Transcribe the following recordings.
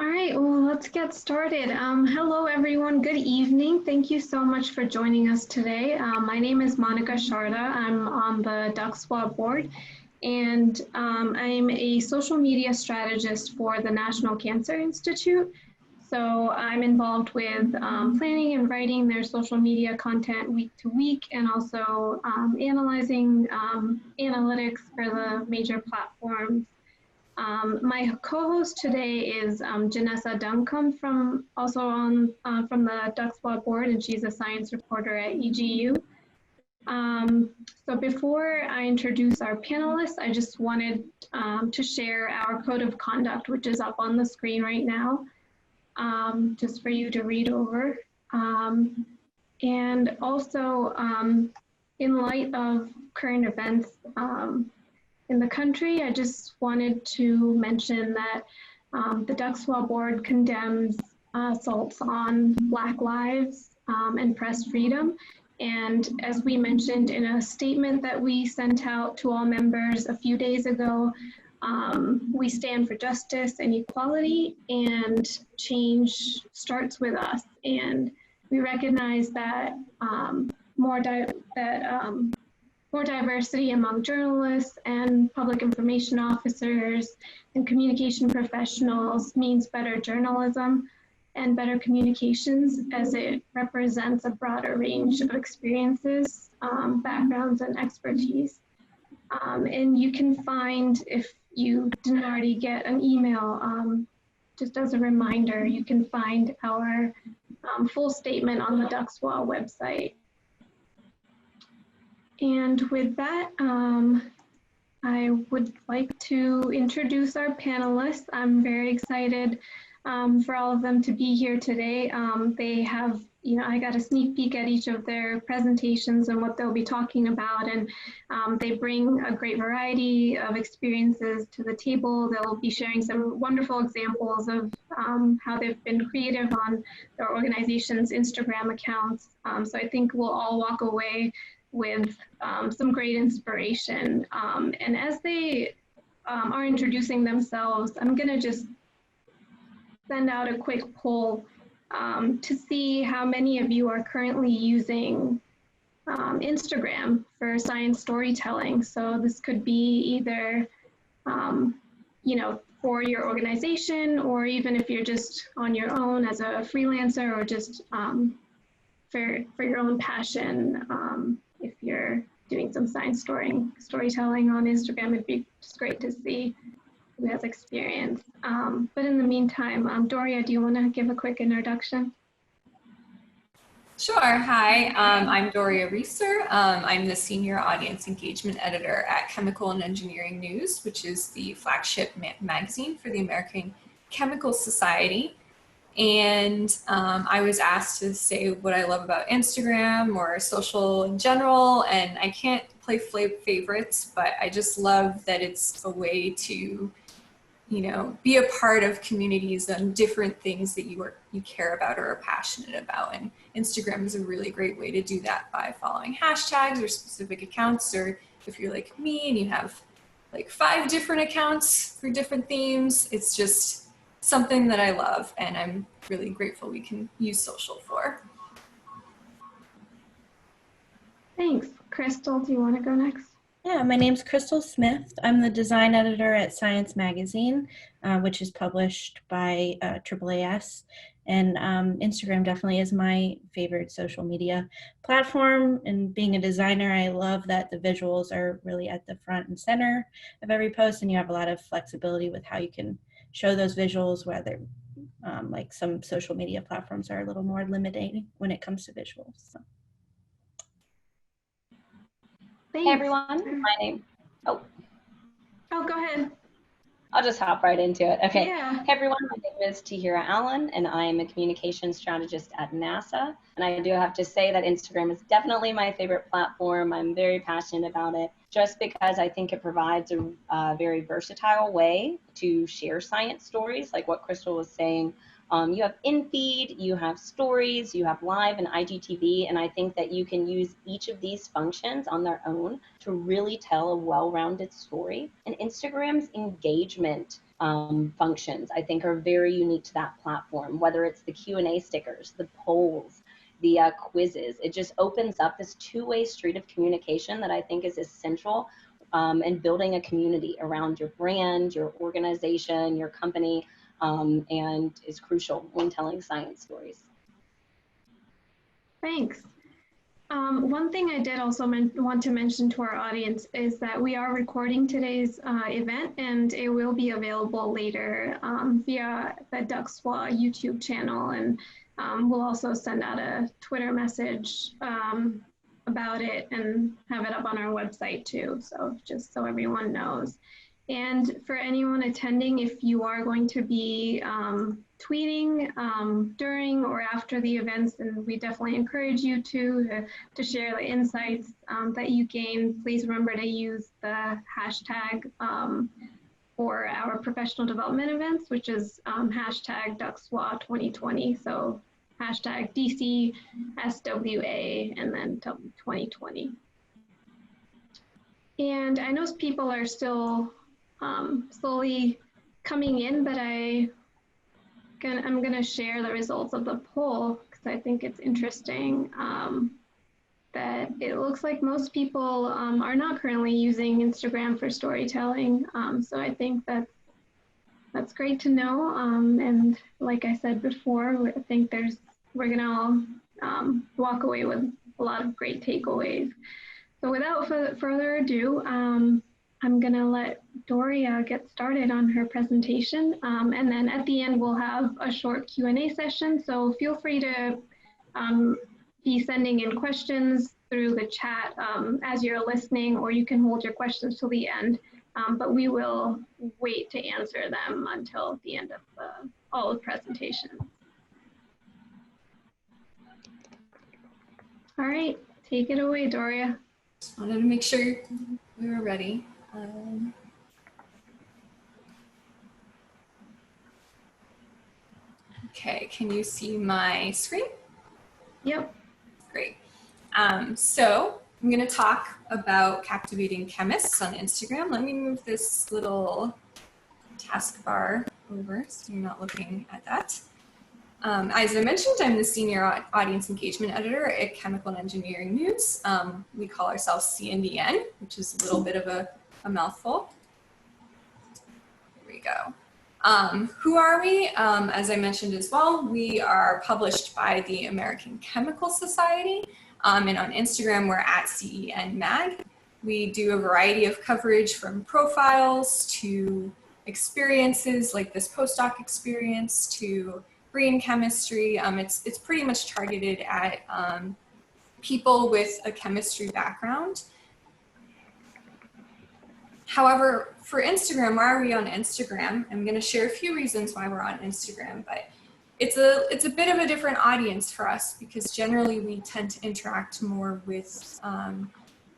All right, well, let's get started. Hello, everyone. Good evening. Thank you so much for joining us today. My name is Monika Sharda. I'm on the DCSWA board, and I'm a social media strategist for the National Cancer Institute. So I'm involved with planning and writing their social media content week to week, and also analyzing analytics for the major platforms. My co-host today is Janessa Duncombe from from the DCSWA board, and she's a science reporter at EGU. So before I introduce our panelists, I just wanted to share our code of conduct, which is up on the screen right now, just for you to read over. And also, in light of current events, in the country, I just wanted to mention that the DCSWA board condemns assaults on Black lives and press freedom. And as we mentioned in a statement that we sent out to all members a few days ago, we stand for justice and equality, and change starts with us. And we recognize that more diversity among journalists and public information officers and communication professionals means better journalism and better communications, as it represents a broader range of experiences, backgrounds, and expertise. And you can find, if you didn't already get an email, just as a reminder, you can find our full statement on the DCSWA website. And with that, I would like to introduce our panelists. I'm very excited for all of them to be here today. They have, I got a sneak peek at each of their presentations and what they'll be talking about, and they bring a great variety of experiences to the table. They'll be sharing some wonderful examples of how they've been creative on their organization's Instagram accounts. So I think we'll all walk away with some great inspiration. And as they are introducing themselves, I'm gonna just send out a quick poll to see how many of you are currently using Instagram for science storytelling. So this could be either, for your organization, or even if you're just on your own as a freelancer, or just for your own passion. If you're doing some science storytelling on Instagram, it'd be just great to see who has experience. But in the meantime, Dorea, do you want to give a quick introduction? Sure. Hi, I'm Dorea Reeser. I'm the Senior Audience Engagement Editor at Chemical and Engineering News, which is the flagship magazine for the American Chemical Society. And I was asked to say what I love about Instagram or social in general, and I can't play favorites, but I just love that it's a way to, be a part of communities and different things that you care about or are passionate about. And Instagram is a really great way to do that by following hashtags or specific accounts, or if you're like me and you have like 5 different accounts for different themes, it's just something that I love, and I'm really grateful we can use social for. Thanks. Chrystal, do you want to go next? Yeah, my name's Chrystal Smith. I'm the design editor at Science Magazine, which is published by AAAS. And Instagram definitely is my favorite social media platform. And being a designer, I love that the visuals are really at the front and center of every post, and you have a lot of flexibility with how you can show those visuals, whether like some social media platforms are a little more limiting when it comes to visuals. So. Thanks. Hey everyone, my name, Oh, go ahead. I'll just hop right into it. Okay. Yeah. Hey everyone, my name is Tahira Allen, and I am a communications strategist at NASA. And I do have to say that Instagram is definitely my favorite platform. I'm very passionate about it, just because I think it provides a very versatile way to share science stories, like what Chrystal was saying. You have in-feed, you have stories, you have live and IGTV, and I think that you can use each of these functions on their own to really tell a well-rounded story. And Instagram's engagement functions, I think are very unique to that platform, whether it's the Q&A stickers, the polls, the quizzes. It just opens up this two-way street of communication that I think is essential in building a community around your brand, your organization, your company, and is crucial when telling science stories. Thanks. One thing I did also want to mention to our audience is that we are recording today's event, and it will be available later via the DCSWA YouTube channel, and we'll also send out a Twitter message about it and have it up on our website too, so just so everyone knows. And for anyone attending, if you are going to be tweeting during or after the events, then we definitely encourage you to share the insights that you gain. Please remember to use the hashtag for our professional development events, which is hashtag DCSWA 2020. So hashtag DCSWA and then 2020. And I know people are still slowly coming in, but I'm going to share the results of the poll because I think it's interesting that it looks like most people are not currently using Instagram for storytelling. So I think that's great to know. And like I said before, I think we're going to all walk away with a lot of great takeaways. So without further ado, I'm going to let Dorea get started on her presentation, and then at the end we'll have a short Q&A session, so feel free to be sending in questions through the chat as you're listening, or you can hold your questions till the end, but we will wait to answer them until the end of all the presentations. All right, take it away, Dorea. Just wanted to make sure we were ready. Okay, can you see my screen? Yep. Great. So I'm going to talk about captivating chemists on Instagram. Let me move this little taskbar over so you're not looking at that. As I mentioned, I'm the Senior Audience Engagement Editor at Chemical and Engineering News. We call ourselves CNDN, which is a little bit of a mouthful. Here we go. Who are we? As I mentioned as well, we are published by the American Chemical Society, and on Instagram we're at CENMag. We do a variety of coverage from profiles to experiences like this postdoc experience to green chemistry. It's pretty much targeted at people with a chemistry background. However, for Instagram, why are we on Instagram? I'm going to share a few reasons why we're on Instagram, but it's a bit of a different audience for us because generally we tend to interact more with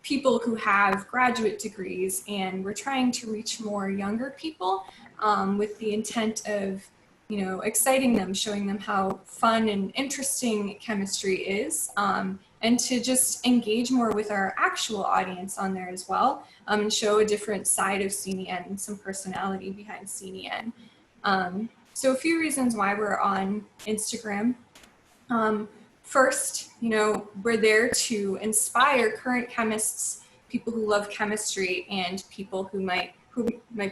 people who have graduate degrees, and we're trying to reach more younger people with the intent of, you know, exciting them, showing them how fun and interesting chemistry is, and to just engage more with our actual audience on there as well, and show a different side of CNEN and some personality behind CNEN. So a few reasons why we're on Instagram. First, you know, we're there to inspire current chemists, people who love chemistry, and people who might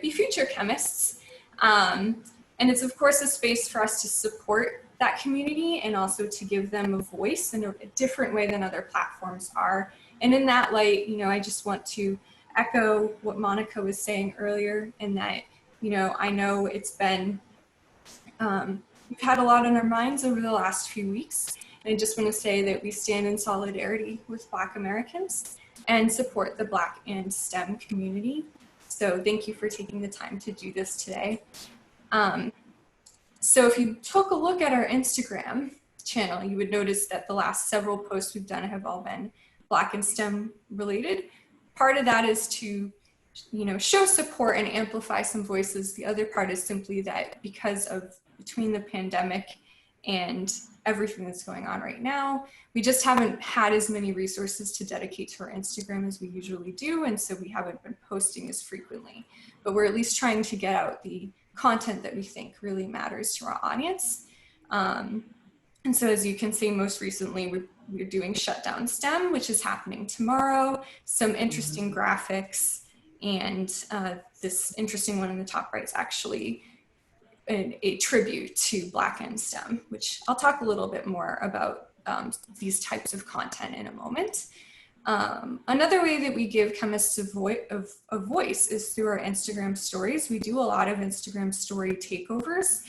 be future chemists. And it's of course a space for us to support that community and also to give them a voice in a different way than other platforms are. And in that light, you know, I just want to echo what Monika was saying earlier, in that, you know, I know it's been, we've had a lot on our minds over the last few weeks. And I just want to say that we stand in solidarity with Black Americans and support the Black and STEM community. So thank you for taking the time to do this today. So if you took a look at our Instagram channel, you would notice that the last several posts we've done have all been Black and STEM related. Part of that is to, you know, show support and amplify some voices. The other part is simply that because of between the pandemic and everything that's going on right now, we just haven't had as many resources to dedicate to our Instagram as we usually do, and so we haven't been posting as frequently. But we're at least trying to get out the content that we think really matters to our audience. And so as you can see, most recently, we're doing Shutdown STEM, which is happening tomorrow, some interesting graphics, and this interesting one in the top right is actually a tribute to Black in STEM, which I'll talk a little bit more about these types of content in a moment. Another way that we give chemists a voice is through our Instagram stories. We do a lot of Instagram story takeovers,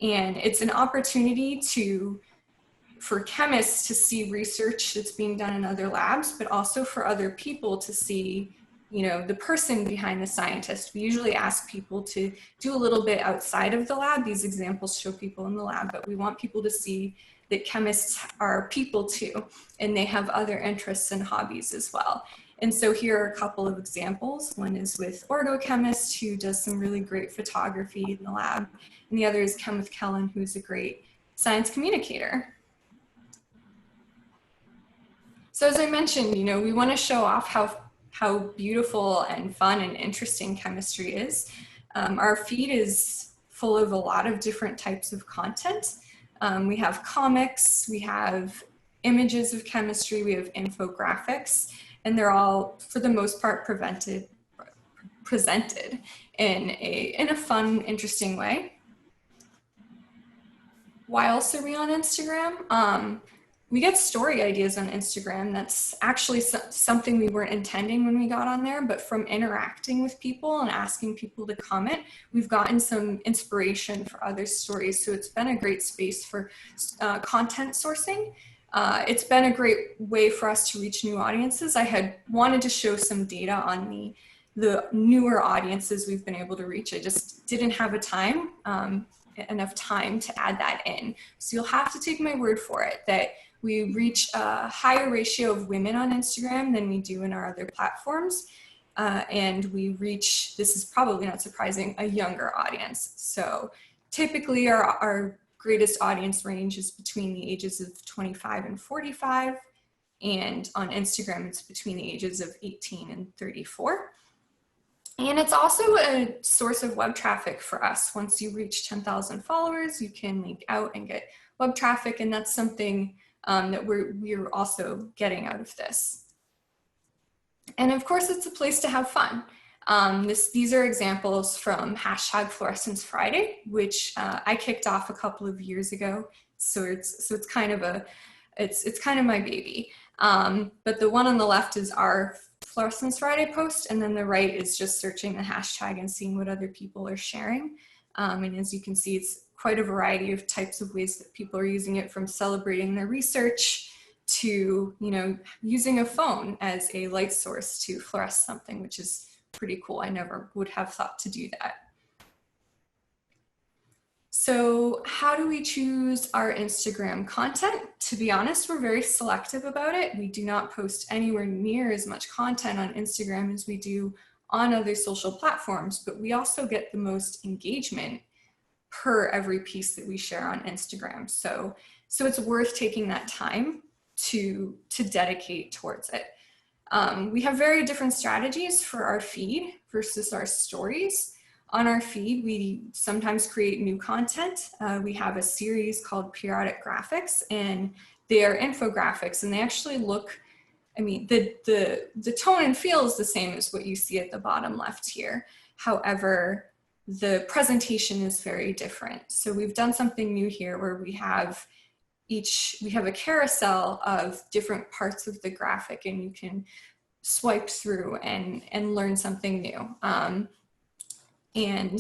and it's an opportunity for chemists to see research that's being done in other labs, but also for other people to see, you know, the person behind the scientist. We usually ask people to do a little bit outside of the lab. These examples show people in the lab, but we want people to see that chemists are people too, and they have other interests and hobbies as well. And so here are a couple of examples. One is with orgochemist, who does some really great photography in the lab, and the other is Chem with Kellen, who's a great science communicator. So as I mentioned, you know, we want to show off how beautiful and fun and interesting chemistry is. Our feed is full of a lot of different types of content. We have comics, we have images of chemistry, we have infographics, and they're all, for the most part, presented in a fun, interesting way. Why else are we on Instagram? We get story ideas on Instagram. That's actually something we weren't intending when we got on there, but from interacting with people and asking people to comment, we've gotten some inspiration for other stories. So it's been a great space for content sourcing. It's been a great way for us to reach new audiences. I had wanted to show some data on the newer audiences we've been able to reach. I just didn't have enough time to add that in. So you'll have to take my word for it that we reach a higher ratio of women on Instagram than we do in our other platforms. And we reach, this is probably not surprising, a younger audience. So typically our greatest audience range is between the ages of 25 and 45. And on Instagram, it's between the ages of 18 and 34. And it's also a source of web traffic for us. Once you reach 10,000 followers, you can link out and get web traffic, and that's something that we're also getting out of this. And of course, it's a place to have fun. These are examples from #Fluorescence Friday, which I kicked off a couple of years ago. So it's kind of my baby. But the one on the left is our Fluorescence Friday post, and then the right is just searching the hashtag and seeing what other people are sharing. And as you can see, it's quite a variety of types of ways that people are using it, from celebrating their research to, you know, using a phone as a light source to fluoresce something, which is pretty cool. I never would have thought to do that. So how do we choose our Instagram content? To be honest, we're very selective about it. We do not post anywhere near as much content on Instagram as we do on other social platforms, but we also get the most engagement per every piece that we share on Instagram. So it's worth taking that time to dedicate towards it. We have very different strategies for our feed versus our stories. On our feed, we sometimes create new content. We have a series called Periodic Graphics, and they are infographics, and they actually look, I mean, the tone and feel is the same as what you see at the bottom left here. However, the presentation is very different. So we've done something new here where we have a carousel of different parts of the graphic, and you can swipe through and learn something new. And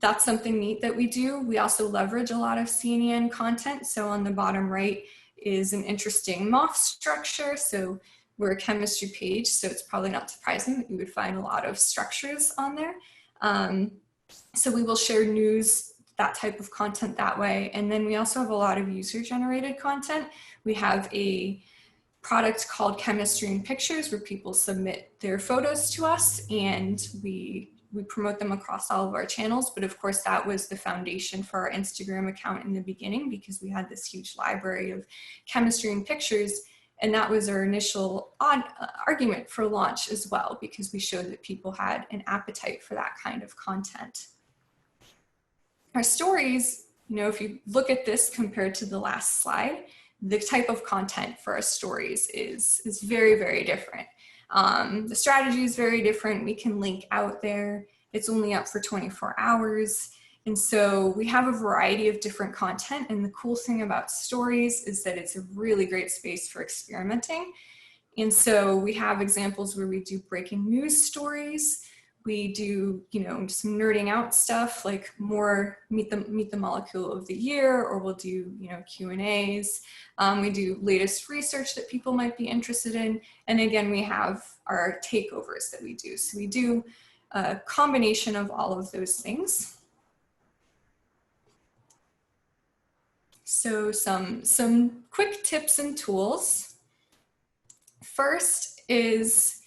that's something neat that we do. We also leverage a lot of CNN content. So on the bottom right is an interesting MOF structure. So we're a chemistry page, so it's probably not surprising that you would find a lot of structures on there. So we will share news, that type of content that way. And then we also have a lot of user-generated content. We have a product called Chemistry in Pictures, where people submit their photos to us, and we promote them across all of our channels. But of course, that was the foundation for our Instagram account in the beginning, because we had this huge library of chemistry in pictures. And that was our initial argument for launch as well, because we showed that people had an appetite for that kind of content. Our stories, you know, if you look at this compared to the last slide, the type of content for our stories is very, very different. The strategy is very different. We can link out there. It's only up for 24 hours. And so we have a variety of different content. And the cool thing about stories is that it's a really great space for experimenting. And so we have examples where we do breaking news stories. We do, you know, some nerding out stuff, like more meet the molecule of the year, or we'll do, you know, Q&As. We do latest research that people might be interested in. And again, we have our takeovers that we do. So we do a combination of all of those things. So some quick tips and tools. First is,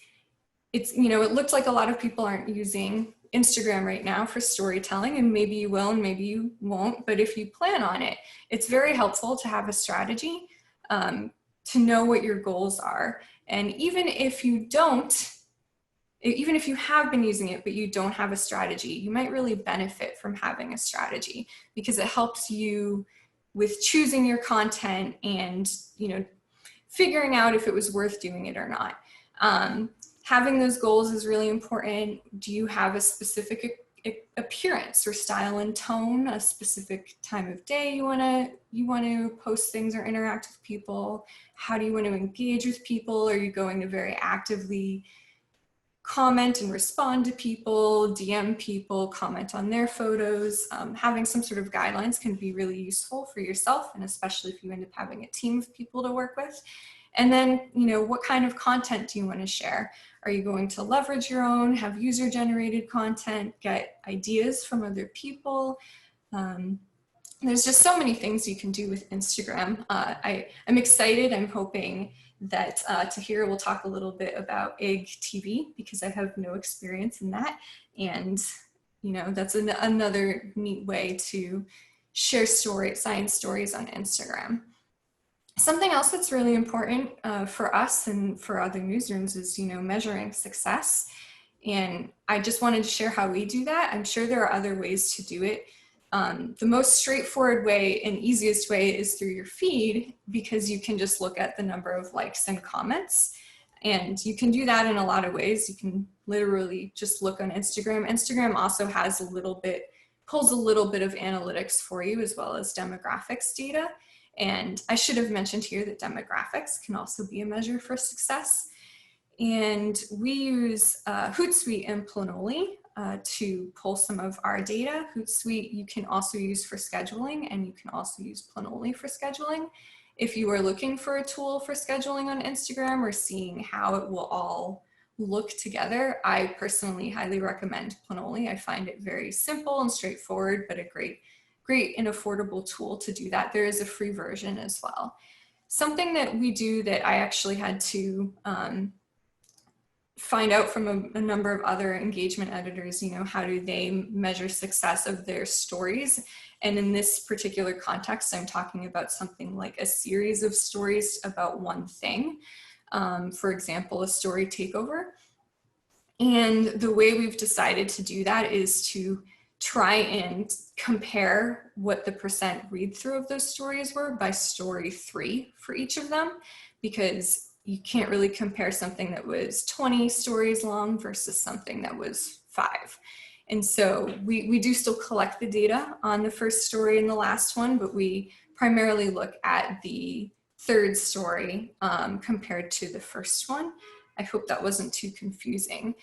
it's, you know, it looks like a lot of people aren't using Instagram right now for storytelling, and maybe you will and maybe you won't, but if you plan on it, it's very helpful to have a strategy, to know what your goals are. And even if you have been using it, but you don't have a strategy, you might really benefit from having a strategy, because it helps you with choosing your content and, you know, figuring out if it was worth doing it or not. Having those goals is really important. Do you have a specific appearance or style and tone, a specific time of day you want to post things or interact with people? How do you want to engage with people? Are you going to very actively comment and respond to people, DM people, comment on their photos? Having some sort of guidelines can be really useful for yourself, and especially if you end up having a team of people to work with. And then, you know, what kind of content do you want to share? Are you going to leverage your own, have user-generated content, get ideas from other people? There's just so many things you can do with Instagram. I'm excited. I'm hoping that Tahira will talk a little bit about IGTV, because I have no experience in that. And, you know, that's another neat way to share science stories on Instagram. Something else that's really important for us and for other newsrooms is, you know, measuring success. And I just wanted to share how we do that. I'm sure there are other ways to do it. The most straightforward way and easiest way is through your feed, because you can just look at the number of likes and comments. And you can do that in a lot of ways. You can literally just look on Instagram. Instagram also has pulls a little bit of analytics for you, as well as demographics data. And I should have mentioned here that demographics can also be a measure for success. And we use Hootsuite and Planoly to pull some of our data. Hootsuite you can also use for scheduling, and you can also use Planoly for scheduling. If you are looking for a tool for scheduling on Instagram or seeing how it will all look together, I personally highly recommend Planoly. I find it very simple and straightforward, but a great and affordable tool to do that. There is a free version as well. Something that we do that I actually had to find out from a number of other engagement editors, you know, how do they measure success of their stories? And in this particular context, I'm talking about something like a series of stories about one thing. For example, a story takeover. And the way we've decided to do that is to try and compare what the percent read through of those stories were by story 3 for each of them, because you can't really compare something that was 20 stories long versus something that was 5. And so we do still collect the data on the first story and the last one, but we primarily look at the third story compared to the first one. I hope that wasn't too confusing.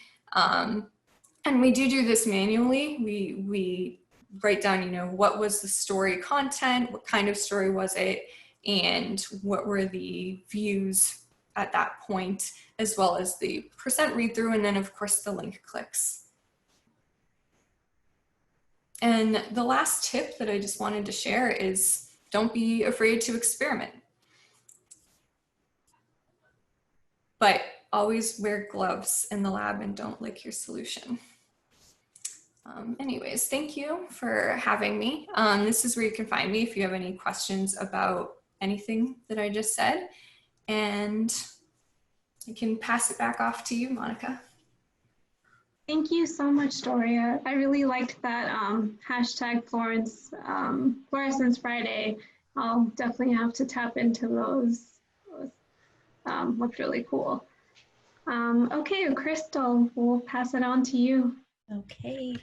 And we do this manually. We write down, you know, what was the story content, what kind of story was it, and what were the views at that point, as well as the percent read through, and then of course the link clicks. And the last tip that I just wanted to share is don't be afraid to experiment. But always wear gloves in the lab and don't lick your solution. Anyways, thank you for having me. This is where you can find me if you have any questions about anything that I just said. And I can pass it back off to you, Monika. Thank you so much, Doria. I really liked that hashtag Fluorescence Friday. I'll definitely have to tap into those. Looked really cool. Okay, Chrystal, we'll pass it on to you. Okay.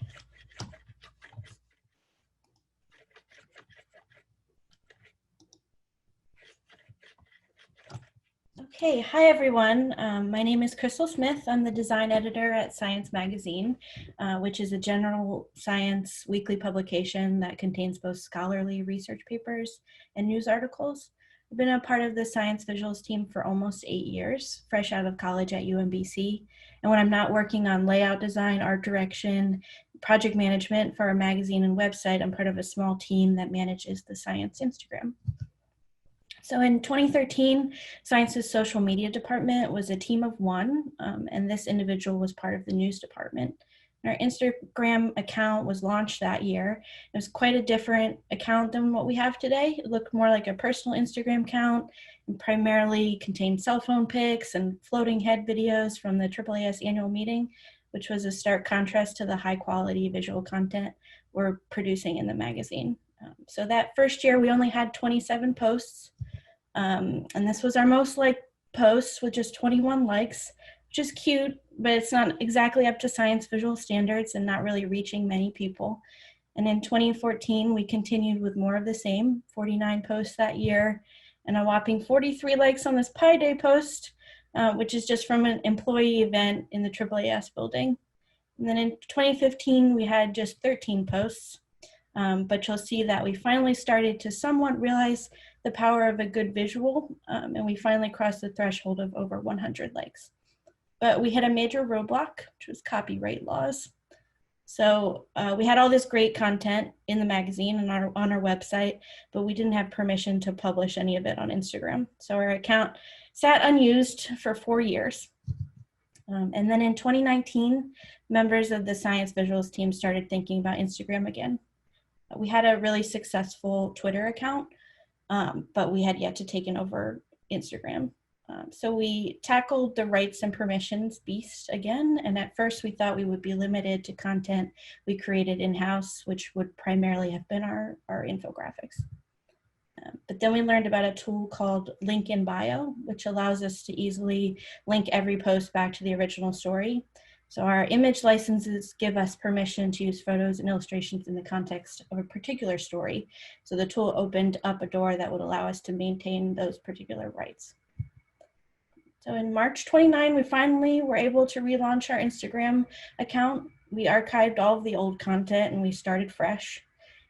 Okay, hi everyone. My name is Chrystal Smith. I'm the design editor at Science Magazine, which is a general science weekly publication that contains both scholarly research papers and news articles. I've been a part of the science visuals team for almost 8 years, fresh out of college at UMBC. And when I'm not working on layout design, art direction, project management for our magazine and website, I'm part of a small team that manages the science Instagram. So in 2013, Science's social media department was a team of one, and this individual was part of the news department. Our Instagram account was launched that year. It was quite a different account than what we have today. It looked more like a personal Instagram account and primarily contained cell phone pics and floating head videos from the AAAS annual meeting, which was a stark contrast to the high quality visual content we're producing in the magazine. So that first year, we only had 27 posts. And this was our most liked post with just 21 likes, which is cute, but it's not exactly up to science visual standards and not really reaching many people. And in 2014, we continued with more of the same, 49 posts that year, and a whopping 43 likes on this Pi Day post, which is just from an employee event in the AAAS building. And then in 2015, we had just 13 posts. But you'll see that we finally started to somewhat realize the power of a good visual, and we finally crossed the threshold of over 100 likes. But we hit a major roadblock, which was copyright laws. So we had all this great content in the magazine and on our website, but we didn't have permission to publish any of it on Instagram. So our account sat unused for 4 years. And then in 2019, members of the Science Visuals team started thinking about Instagram again. We had a really successful Twitter account, but we had yet to take over Instagram. So we tackled the rights and permissions beast again. And at first we thought we would be limited to content we created in-house, which would primarily have been our infographics. But then we learned about a tool called Link in Bio, which allows us to easily link every post back to the original story. So our image licenses give us permission to use photos and illustrations in the context of a particular story. So the tool opened up a door that would allow us to maintain those particular rights. So in March 29, we finally were able to relaunch our Instagram account. We archived all of the old content and we started fresh.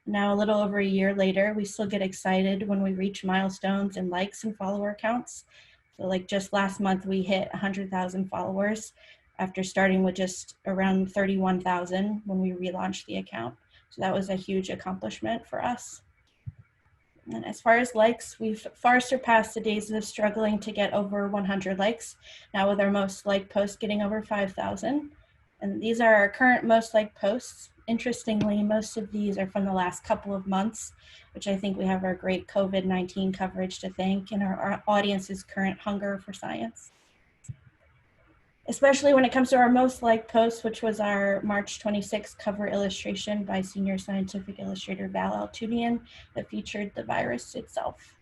Now, a little over a year later, we still get excited when we reach milestones in likes and follower counts. So like just last month, we hit 100,000 followers after starting with just around 31,000 when we relaunched the account. So that was a huge accomplishment for us. And as far as likes, we've far surpassed the days of struggling to get over 100 likes, now with our most liked post getting over 5,000. And these are our current most liked posts. Interestingly, most of these are from the last couple of months, which I think we have our great COVID-19 coverage to thank and our audience's current hunger for science. Especially when it comes to our most liked post, which was our March 26th cover illustration by senior scientific illustrator Val Altunian that featured the virus itself.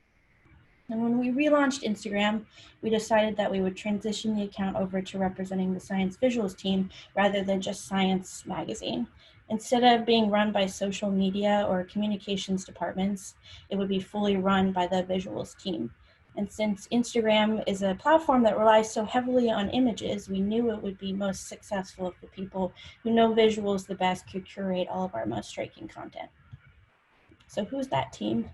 And when we relaunched Instagram, we decided that we would transition the account over to representing the Science Visuals team rather than just Science Magazine. Instead of being run by social media or communications departments, it would be fully run by the Visuals team. And since Instagram is a platform that relies so heavily on images, we knew it would be most successful if the people who know visuals the best could curate all of our most striking content. So who's that team?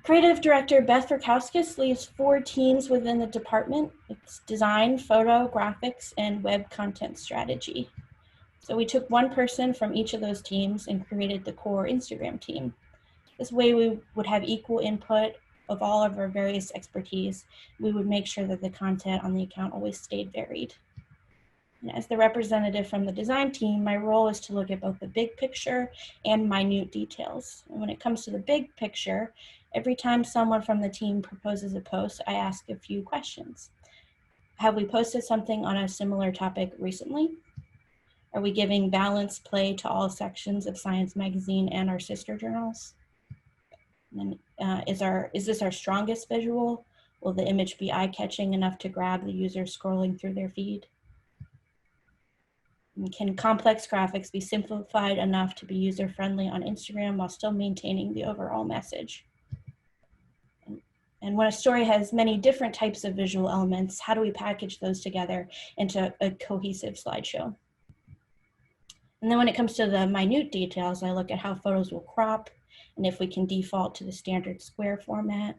Creative director Beth Rakowskis leads 4 teams within the department. It's design, photo, graphics, and web content strategy. So we took one person from each of those teams and created the core Instagram team. This way we would have equal input of all of our various expertise. We would make sure that the content on the account always stayed varied. And as the representative from the design team, my role is to look at both the big picture and minute details. And when it comes to the big picture, every time someone from the team proposes a post, I ask a few questions. Have we posted something on a similar topic recently? Are we giving balanced play to all sections of Science Magazine and our sister journals? And is this our strongest visual? Will the image be eye-catching enough to grab the user scrolling through their feed? And can complex graphics be simplified enough to be user-friendly on Instagram while still maintaining the overall message? And when a story has many different types of visual elements, how do we package those together into a cohesive slideshow? And then when it comes to the minute details, I look at how photos will crop and if we can default to the standard square format.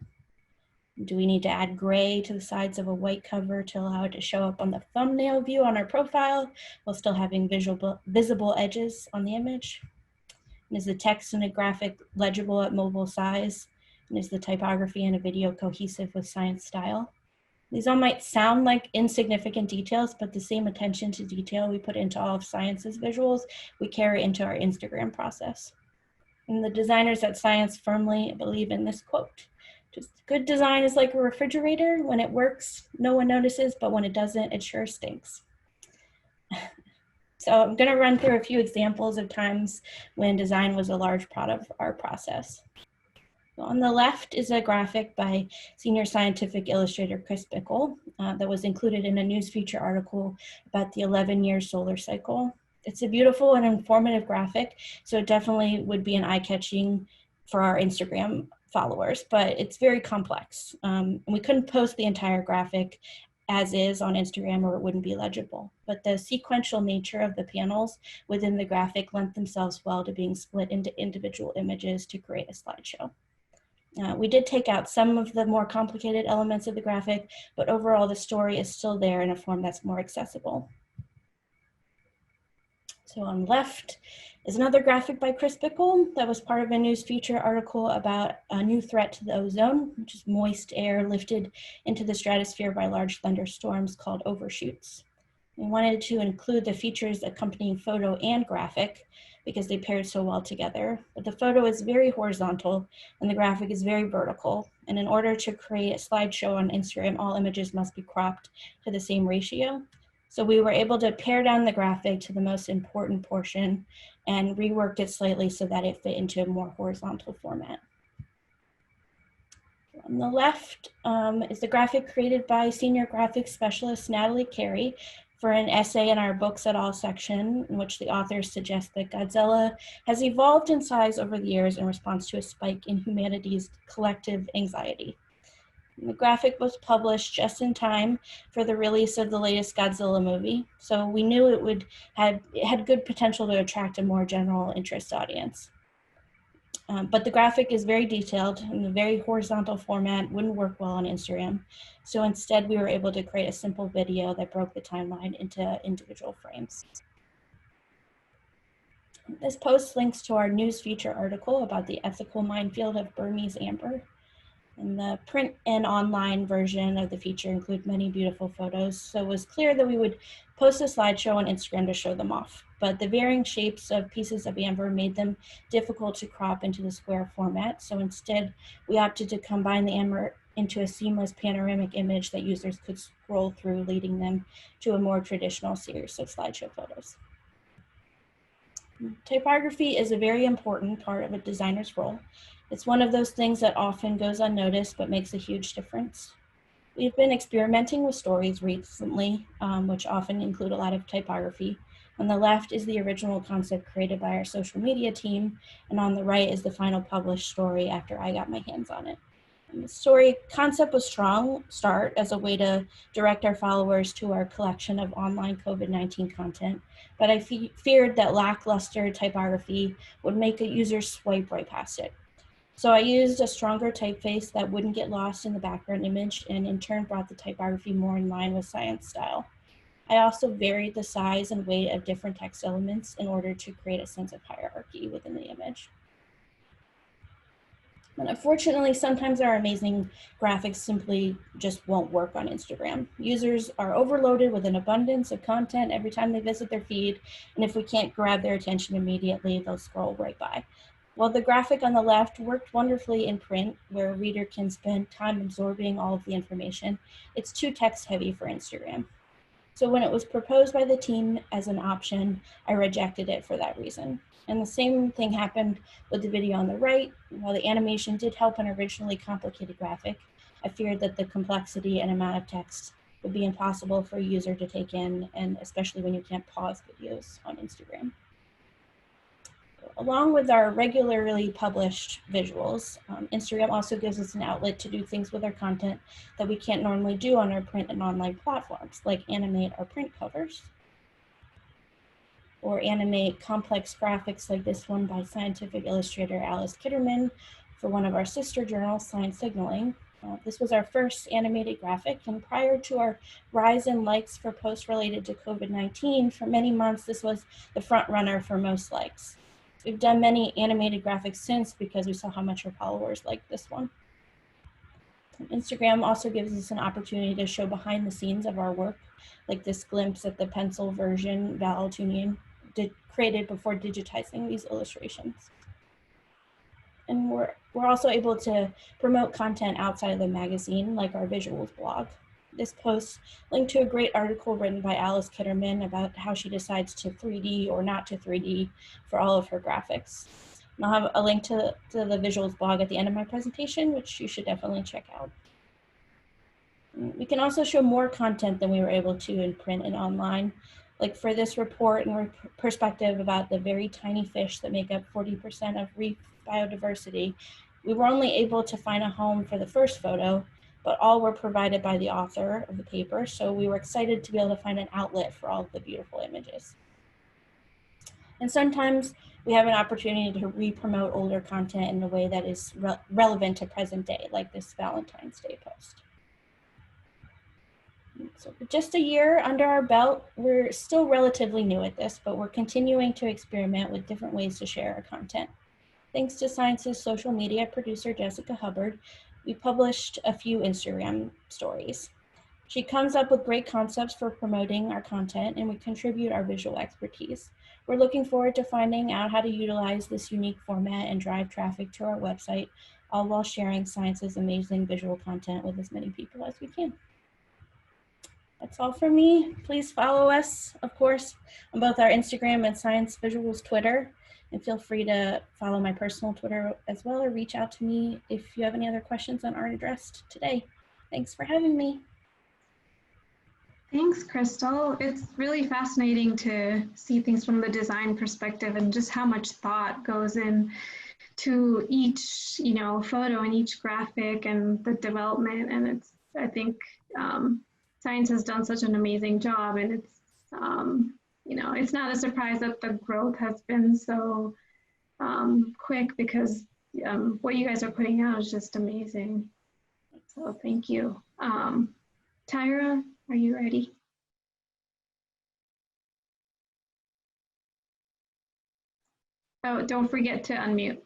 Do we need to add gray to the sides of a white cover to allow it to show up on the thumbnail view on our profile while still having visible edges on the image? And is the text in a graphic legible at mobile size? And is the typography in a video cohesive with science style? These all might sound like insignificant details, but the same attention to detail we put into all of Science's visuals, we carry into our Instagram process. And the designers at Science firmly believe in this quote: just good design is like a refrigerator. When it works, no one notices, but when it doesn't, it sure stinks. So I'm gonna run through a few examples of times when design was a large part of our process. On the left is a graphic by senior scientific illustrator Chris Bickle that was included in a news feature article about the 11-year solar cycle. It's a beautiful and informative graphic, so it definitely would be an eye-catching for our Instagram followers, but it's very complex. And we couldn't post the entire graphic as is on Instagram or it wouldn't be legible. But the sequential nature of the panels within the graphic lent themselves well to being split into individual images to create a slideshow. We did take out some of the more complicated elements of the graphic, but overall the story is still there in a form that's more accessible. So on the left is another graphic by Chris Bickle that was part of a news feature article about a new threat to the ozone, which is moist air lifted into the stratosphere by large thunderstorms called overshoots. We wanted to include the features accompanying photo and graphic because they paired so well together. But the photo is very horizontal and the graphic is very vertical. And in order to create a slideshow on Instagram, all images must be cropped to the same ratio. So we were able to pare down the graphic to the most important portion and reworked it slightly so that it fit into a more horizontal format. On the left is the graphic created by senior graphics specialist Natalie Carey for an essay in our Books et al. Section, in which the authors suggest that Godzilla has evolved in size over the years in response to a spike in humanity's collective anxiety. And the graphic was published just in time for the release of the latest Godzilla movie, so we knew it had good potential to attract a more general interest audience. But the graphic is very detailed and the very horizontal format wouldn't work well on Instagram. So instead we were able to create a simple video that broke the timeline into individual frames. This post links to our news feature article about the ethical minefield of Burmese amber. And the print and online version of the feature include many beautiful photos. So it was clear that we would post a slideshow on Instagram to show them off. But the varying shapes of pieces of amber made them difficult to crop into the square format. So instead, we opted to combine the amber into a seamless panoramic image that users could scroll through, leading them to a more traditional series of slideshow photos. Typography is a very important part of a designer's role. It's one of those things that often goes unnoticed but makes a huge difference. We've been experimenting with stories recently, which often include a lot of typography. On the left is the original concept created by our social media team, and on the right is the final published story after I got my hands on it. And the story concept was strong start as a way to direct our followers to our collection of online COVID-19 content, but I feared that lackluster typography would make a user swipe right past it. So I used a stronger typeface that wouldn't get lost in the background image and in turn brought the typography more in line with science style. I also varied the size and weight of different text elements in order to create a sense of hierarchy within the image. And unfortunately, sometimes our amazing graphics simply just won't work on Instagram. Users are overloaded with an abundance of content every time they visit their feed, and if we can't grab their attention immediately, they'll scroll right by. While the graphic on the left worked wonderfully in print, where a reader can spend time absorbing all of the information, it's too text heavy for Instagram. So when it was proposed by the team as an option, I rejected it for that reason. And the same thing happened with the video on the right. While the animation did help an originally complicated graphic, I feared that the complexity and amount of text would be impossible for a user to take in, and especially when you can't pause videos on Instagram. Along with our regularly published visuals, Instagram also gives us an outlet to do things with our content that we can't normally do on our print and online platforms, like animate our print covers, or animate complex graphics like this one by scientific illustrator Alice Kitterman for one of our sister journals, Science Signaling. This was our first animated graphic, and prior to our rise in likes for posts related to COVID-19, for many months this was the front runner for most likes. We've done many animated graphics since because we saw how much our followers liked this one. Instagram also gives us an opportunity to show behind the scenes of our work, like this glimpse at the pencil version Val Altunian created before digitizing these illustrations. And we're also able to promote content outside of the magazine, like our visuals blog. This post linked to a great article written by Alice Kitterman about how she decides to 3D or not to 3D for all of her graphics. And I'll have a link to the visuals blog at the end of my presentation, which you should definitely check out. We can also show more content than we were able to in print and online. Like for this report and perspective about the very tiny fish that make up 40% of reef biodiversity, we were only able to find a home for the first photo, but all were provided by the author of the paper, so we were excited to be able to find an outlet for all of the beautiful images. And sometimes we have an opportunity to re-promote older content in a way that is relevant to present day, like this Valentine's Day post. So just a year under our belt, we're still relatively new at this, but we're continuing to experiment with different ways to share our content. Thanks to Science's social media producer, Jessica Hubbard, we published a few Instagram stories. She comes up with great concepts for promoting our content, and we contribute our visual expertise. We're looking forward to finding out how to utilize this unique format and drive traffic to our website, all while sharing Science's amazing visual content with as many people as we can. That's all from me. Please follow us, of course, on both our Instagram and Science Visuals Twitter. And feel free to follow my personal Twitter as well, or reach out to me if you have any other questions that aren't addressed today. Thanks for having me. Thanks, Chrystal. It's really fascinating to see things from the design perspective and just how much thought goes in to each, photo and each graphic and the development. And I think Science has done such an amazing job, and it's it's not a surprise that the growth has been so quick, because what you guys are putting out is just amazing. So thank you. Tahira, are you ready? Oh, don't forget to unmute.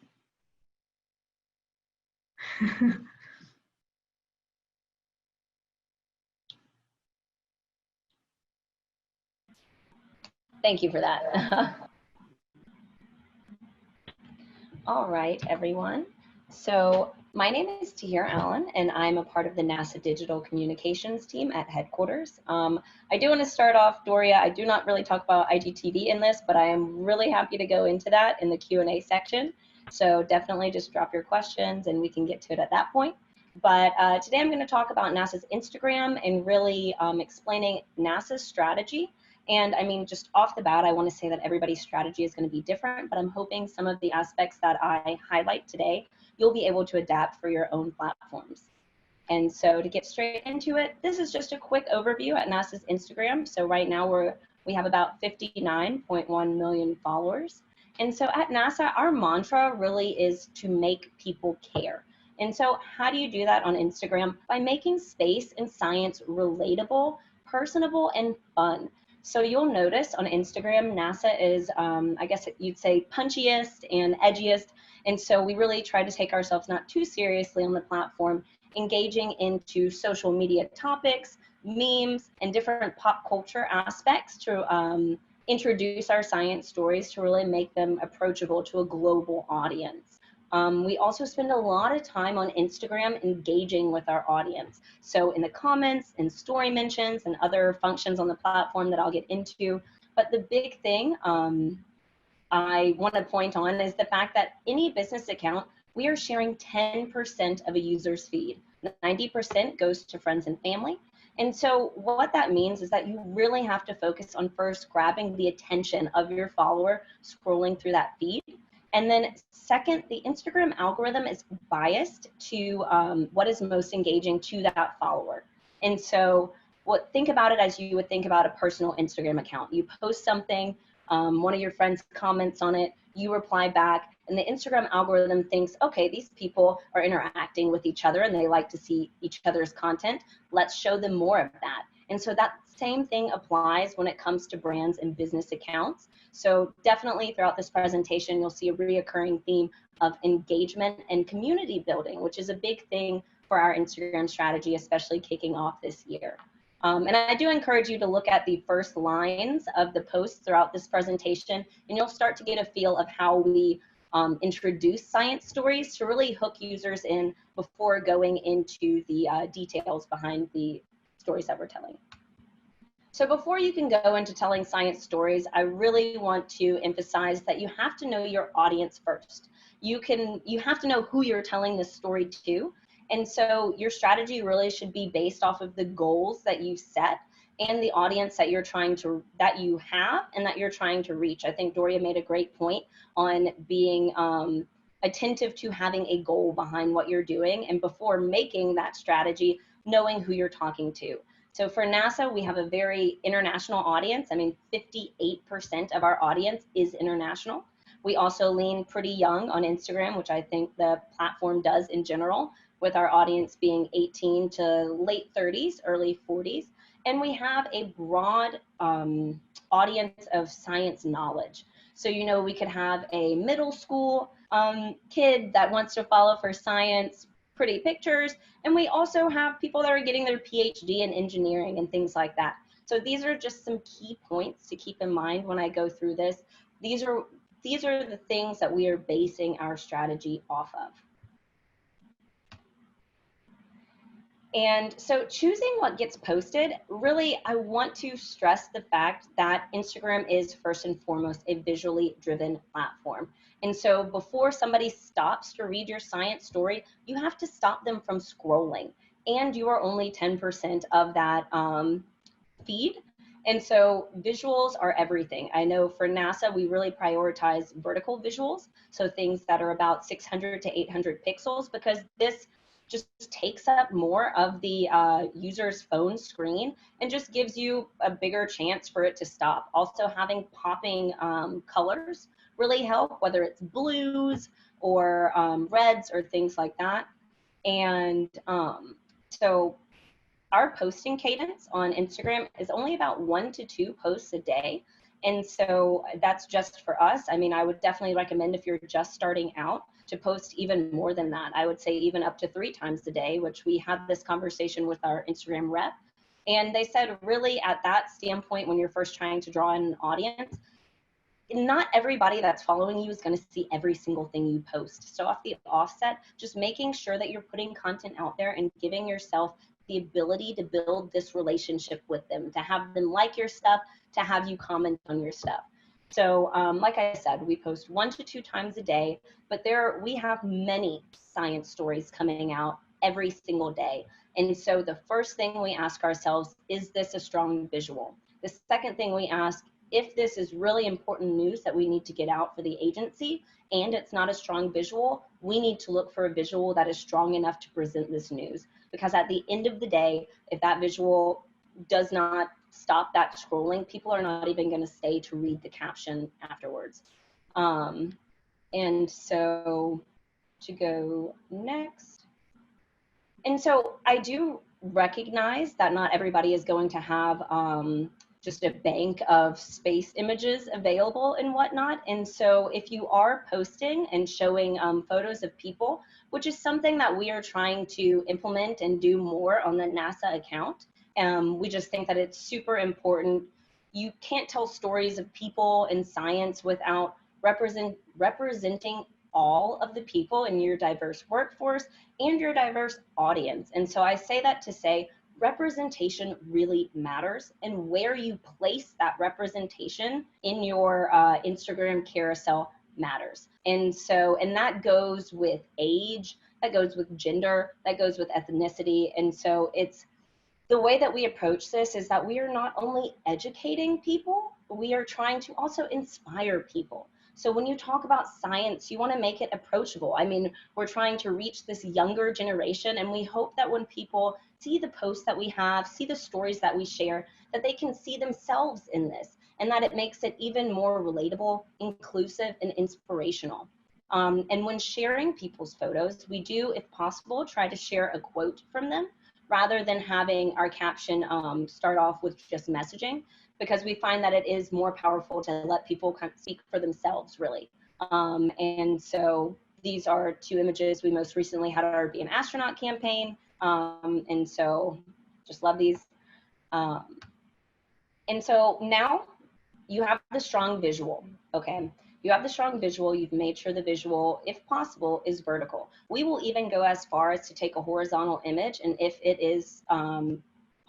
Thank you for that. All right, everyone. So my name is Tahira Allen, and I'm a part of the NASA Digital Communications team at headquarters. I do want to start off, Dorea, I do not really talk about IGTV in this, but I am really happy to go into that in the Q&A section. So definitely just drop your questions and we can get to it at that point. But today I'm going to talk about NASA's Instagram and really explaining NASA's strategy. And I mean, just off the bat, I want to say that everybody's strategy is going to be different, but I'm hoping some of the aspects that I highlight today, you'll be able to adapt for your own platforms. And so to get straight into it, this is just a quick overview at NASA's Instagram. So right now we have about 59.1 million followers. And so at NASA, our mantra really is to make people care. And so how do you do that on Instagram? By making space and science relatable, personable, and fun. So you'll notice on Instagram, NASA is, I guess you'd say, punchiest and edgiest. And so we really try to take ourselves not too seriously on the platform, engaging into social media topics, memes, and different pop culture aspects to introduce our science stories to really make them approachable to a global audience. We also spend a lot of time on Instagram engaging with our audience. So in the comments and story mentions and other functions on the platform that I'll get into. But the big thing I want to point on is the fact that any business account, we are sharing 10% of a user's feed. 90% goes to friends and family. And so what that means is that you really have to focus on first grabbing the attention of your follower scrolling through that feed. And then second, the Instagram algorithm is biased to what is most engaging to that follower. And so think about it as you would think about a personal Instagram account. You post something, one of your friends comments on it, you reply back, and the Instagram algorithm thinks, okay, these people are interacting with each other and they like to see each other's content. Let's show them more of that. And so that same thing applies when it comes to brands and business accounts. So definitely throughout this presentation, you'll see a reoccurring theme of engagement and community building, which is a big thing for our Instagram strategy, especially kicking off this year. And I do encourage you to look at the first lines of the posts throughout this presentation, and you'll start to get a feel of how we introduce science stories to really hook users in before going into the details behind the stories that we're telling. So before you can go into telling science stories, I really want to emphasize that you have to know your audience first. You have to know who you're telling this story to. And so your strategy really should be based off of the goals that you set and the audience that you have and that you're trying to reach. I think Dorea made a great point on being attentive to having a goal behind what you're doing, and before making that strategy, knowing who you're talking to. So for NASA, we have a very international audience. I mean, 58% of our audience is international. We also lean pretty young on Instagram, which I think the platform does in general, with our audience being 18 to late 30s, early 40s. And we have a broad audience of science knowledge. So, you know, we could have a middle school kid that wants to follow for science, pretty pictures. And we also have people that are getting their PhD in engineering and things like that. So these are just some key points to keep in mind when I go through this. These are the things that we are basing our strategy off of. And so choosing what gets posted, really, I want to stress the fact that Instagram is first and foremost a visually driven platform. And so before somebody stops to read your science story, you have to stop them from scrolling. And you are only 10% of that feed. And so visuals are everything. I know for NASA, we really prioritize vertical visuals. So things that are about 600 to 800 pixels, because this just takes up more of the user's phone screen and just gives you a bigger chance for it to stop. Also, having popping colors really help, whether it's blues or reds or things like that. And so our posting cadence on Instagram is only about 1 to 2 posts a day. And so that's just for us. I mean, I would definitely recommend if you're just starting out to post even more than that. I would say even up to 3 times a day, which we had this conversation with our Instagram rep. And they said really at that standpoint, when you're first trying to draw in an audience, not everybody that's following you is going to see every single thing you post. So off the offset, just making sure that you're putting content out there and giving yourself the ability to build this relationship with them, to have them like your stuff, to have you comment on your stuff. So like I said, we post 1 to 2 times a day, but we have many science stories coming out every single day. And so the first thing we ask ourselves, is this a strong visual? The second thing we ask, if this is really important news that we need to get out for the agency and it's not a strong visual, we need to look for a visual that is strong enough to present this news. Because at the end of the day, if that visual does not stop that scrolling, people are not even going to stay to read the caption afterwards. And so to go next. And so I do recognize that not everybody is going to have just a bank of space images available and whatnot. And so if you are posting and showing photos of people, which is something that we are trying to implement and do more on the NASA account, we just think that it's super important. You can't tell stories of people in science without representing all of the people in your diverse workforce and your diverse audience. And so I say that to say representation really matters, and where you place that representation in your Instagram carousel matters. And that goes with age, that goes with gender, that goes with ethnicity. And so it's the way that we approach this is that we are not only educating people, but we are trying to also inspire people. So when you talk about science, you want to make it approachable. I mean, we're trying to reach this younger generation, and we hope that when people see the posts that we have, see the stories that we share, that they can see themselves in this, and that it makes it even more relatable, inclusive, and inspirational. And when sharing people's photos, we do, if possible, try to share a quote from them, rather than having our caption start off with just messaging, because we find that it is more powerful to let people kind of speak for themselves, really. And so these are two images. We most recently had our Be an Astronaut campaign, and so just love these. And so now you have the strong visual, okay? You have the strong visual, you've made sure the visual, if possible, is vertical. We will even go as far as to take a horizontal image, and if it is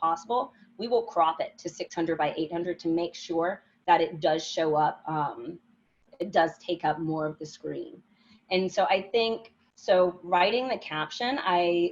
possible, we will crop it to 600 by 800 to make sure that it does show up, it does take up more of the screen. And so I think, so writing the caption,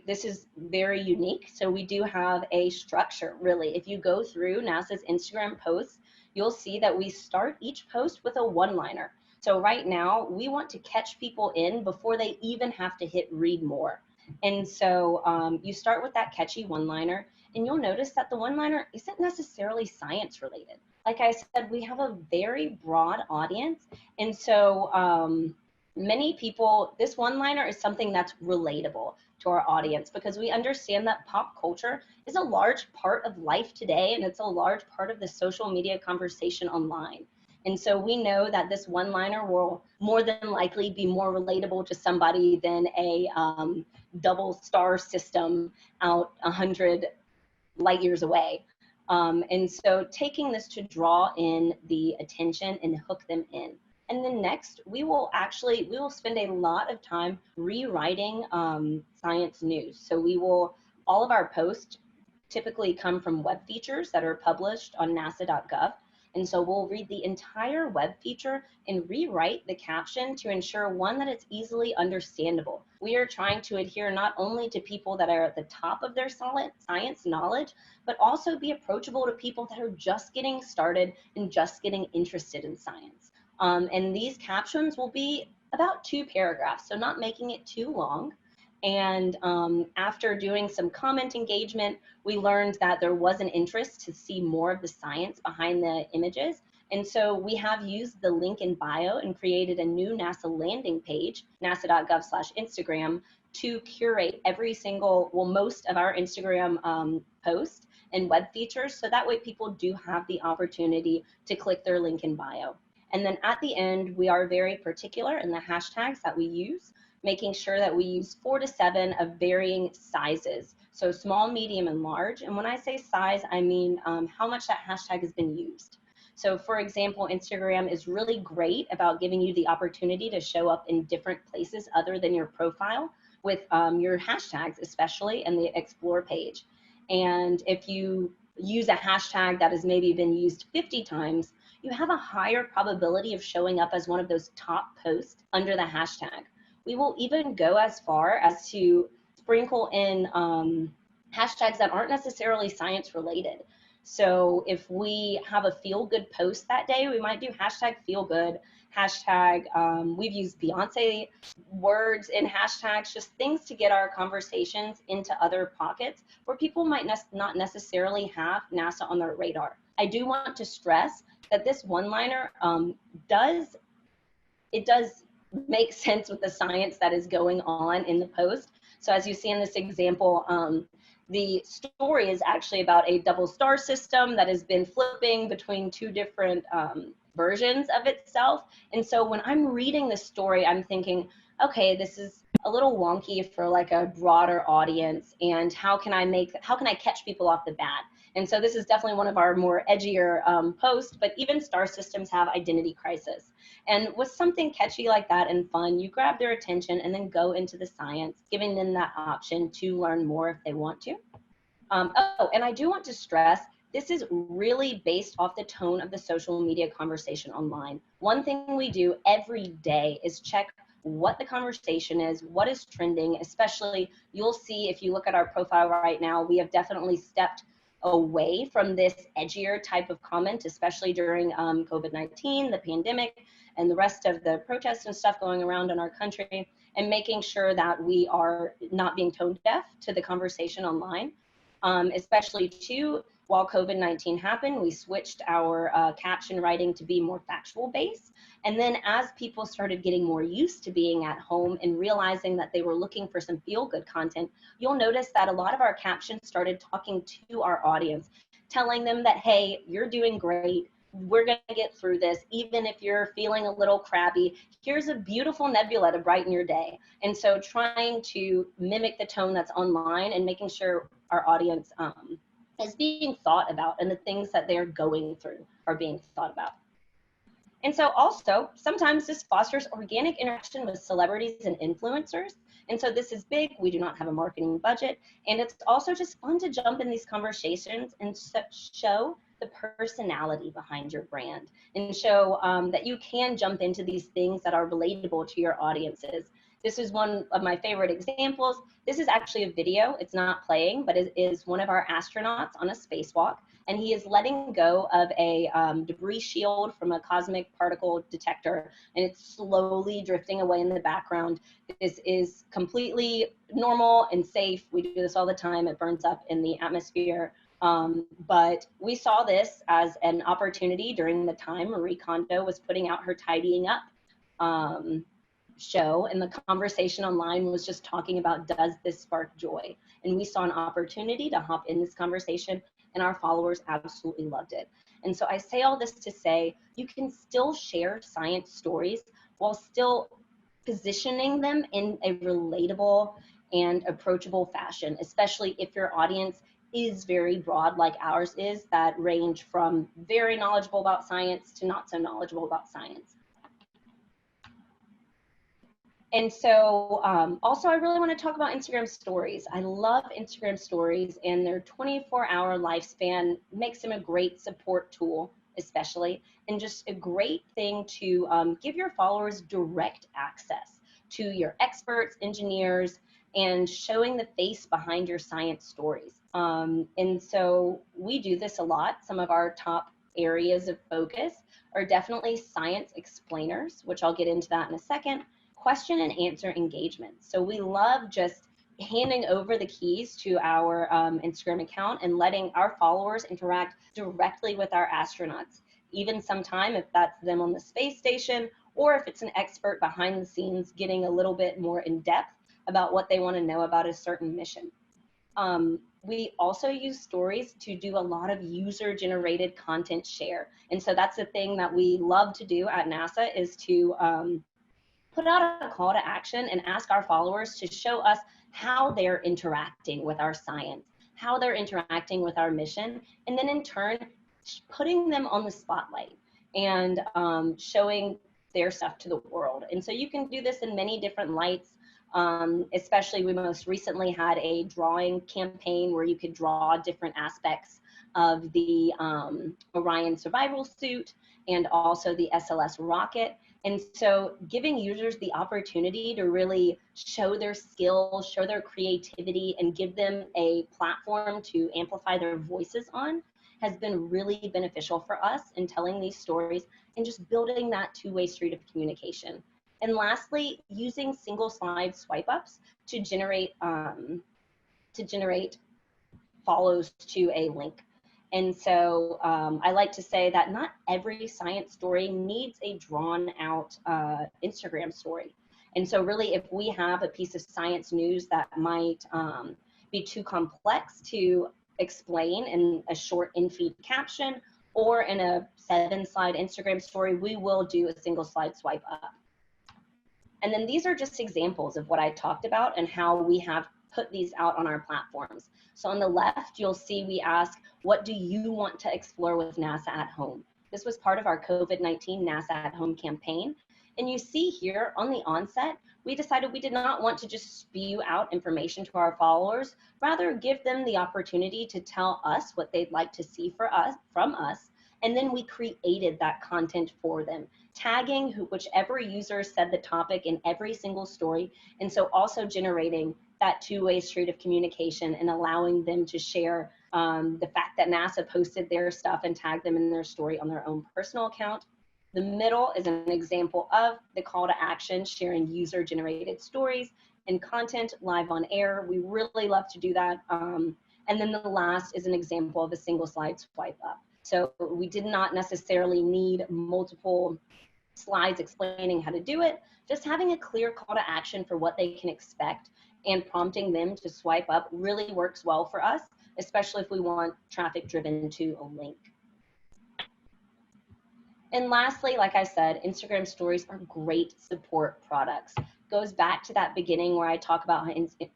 this is very unique. So we do have a structure, really. If you go through NASA's Instagram posts, you'll see that we start each post with a one-liner. So right now, we want to catch people in before they even have to hit read more. And so you start with that catchy one-liner, and you'll notice that the one-liner isn't necessarily science related. Like I said, we have a very broad audience. And so many people, this one-liner is something that's relatable to our audience, because we understand that pop culture is a large part of life today, and it's a large part of the social media conversation online. And so we know that this one-liner will more than likely be more relatable to somebody than a double star system out 100 light years away. And so taking this to draw in the attention and hook them in. And then next, we will spend a lot of time rewriting science news. So all of our posts typically come from web features that are published on nasa.gov. And so we'll read the entire web feature and rewrite the caption to ensure, one, that it's easily understandable. We are trying to adhere not only to people that are at the top of their science knowledge, but also be approachable to people that are just getting started and just getting interested in science. And these captions will be about 2 paragraphs, so not making it too long. And after doing some comment engagement, we learned that there was an interest to see more of the science behind the images. And so we have used the link in bio and created a new NASA landing page, nasa.gov/Instagram, to curate every single, most of our Instagram posts and web features. So that way people do have the opportunity to click their link in bio. And then at the end, we are very particular in the hashtags that we use, making sure that we use 4 to 7 of varying sizes. So small, medium, and large. And when I say size, I mean how much that hashtag has been used. So for example, Instagram is really great about giving you the opportunity to show up in different places other than your profile with your hashtags, especially in the Explore page. And if you use a hashtag that has maybe been used 50 times, you have a higher probability of showing up as one of those top posts under the hashtag. We will even go as far as to sprinkle in hashtags that aren't necessarily science related. So if we have a feel good post that day, we might do hashtag feel good, hashtag, we've used Beyonce words in hashtags, just things to get our conversations into other pockets where people might not necessarily have NASA on their radar. I do want to stress that this one-liner does make sense with the science that is going on in the post. So as you see in this example, the story is actually about a double star system that has been flipping between 2 different versions of itself. And so when I'm reading the story, I'm thinking, okay, this is a little wonky for like a broader audience, and how can I catch people off the bat? And so this is definitely one of our more edgier posts, but even star systems have identity crisis. And with something catchy like that and fun, you grab their attention and then go into the science, giving them that option to learn more if they want to. Oh, and I do want to stress, this is really based off the tone of the social media conversation online. One thing we do every day is check what the conversation is, what is trending, especially you'll see if you look at our profile right now, we have definitely stepped away from this edgier type of comment, especially during COVID-19, the pandemic, and the rest of the protests and stuff going around in our country, and making sure that we are not being tone deaf to the conversation online. Especially too, while COVID-19 happened, we switched our caption writing to be more factual based. And then as people started getting more used to being at home and realizing that they were looking for some feel-good content, you'll notice that a lot of our captions started talking to our audience, telling them that, hey, you're doing great. We're going to get through this. Even if you're feeling a little crabby, here's a beautiful nebula to brighten your day. And so trying to mimic the tone that's online and making sure our audience is being thought about and the things that they're going through are being thought about. And so also, sometimes this fosters organic interaction with celebrities and influencers. And so this is big. We do not have a marketing budget. And it's also just fun to jump in these conversations and show the personality behind your brand and show that you can jump into these things that are relatable to your audiences. This is one of my favorite examples. This is actually a video. It's not playing, but it is one of our astronauts on a spacewalk. And he is letting go of a debris shield from a cosmic particle detector, and it's slowly drifting away in the background. This is completely normal and safe. We do this all the time. It burns up in the atmosphere. But we saw this as an opportunity during the time Marie Kondo was putting out her tidying up show, and the conversation online was just talking about, does this spark joy? And we saw an opportunity to hop in this conversation, and our followers absolutely loved it. And so I say all this to say, you can still share science stories while still positioning them in a relatable and approachable fashion, especially if your audience is very broad like ours is, that range from very knowledgeable about science to not so knowledgeable about science. And so also I really want to talk about Instagram stories. I love Instagram stories, and their 24-hour lifespan makes them a great support tool, especially, and just a great thing to give your followers direct access to your experts, engineers, and showing the face behind your science stories. And so we do this a lot. Some of our top areas of focus are definitely science explainers, which I'll get into that in a second. Question and answer engagement. So we love just handing over the keys to our Instagram account and letting our followers interact directly with our astronauts, even sometime if that's them on the space station, or if it's an expert behind the scenes getting a little bit more in depth about what they want to know about a certain mission. We also use stories to do a lot of user-generated content share. And so that's the thing that we love to do at NASA, is to put out a call to action and ask our followers to show us how they're interacting with our science, how they're interacting with our mission, and then in turn, putting them on the spotlight and showing their stuff to the world. And so you can do this in many different lights. Especially, we most recently had a drawing campaign where you could draw different aspects of the Orion survival suit and also the SLS rocket. And so giving users the opportunity to really show their skills, show their creativity, and give them a platform to amplify their voices on has been really beneficial for us in telling these stories and just building that two-way street of communication. And lastly, using single slide swipe ups to generate follows to a link. And so I like to say that not every science story needs a drawn out Instagram story. And so really, if we have a piece of science news that might be too complex to explain in a short in-feed caption or in a 7-slide Instagram story, we will do a single slide swipe up. And then these are just examples of what I talked about and how we have put these out on our platforms. So on the left, you'll see we ask, what do you want to explore with NASA at home? This was part of our COVID-19 NASA at Home campaign. And you see here on the onset, we decided we did not want to just spew out information to our followers, rather give them the opportunity to tell us what they'd like to see from us. And then we created that content for them, tagging whichever user said the topic in every single story. And so also generating that two-way street of communication and allowing them to share the fact that NASA posted their stuff and tagged them in their story on their own personal account. The middle is an example of the call to action, sharing user-generated stories and content live on air. We really love to do that. And then the last is an example of a single slide swipe up. So we did not necessarily need multiple slides explaining how to do it, just having a clear call to action for what they can expect and prompting them to swipe up really works well for us, especially if we want traffic driven to a link. And lastly, like I said, Instagram stories are great support products. Goes back to that beginning where I talk about how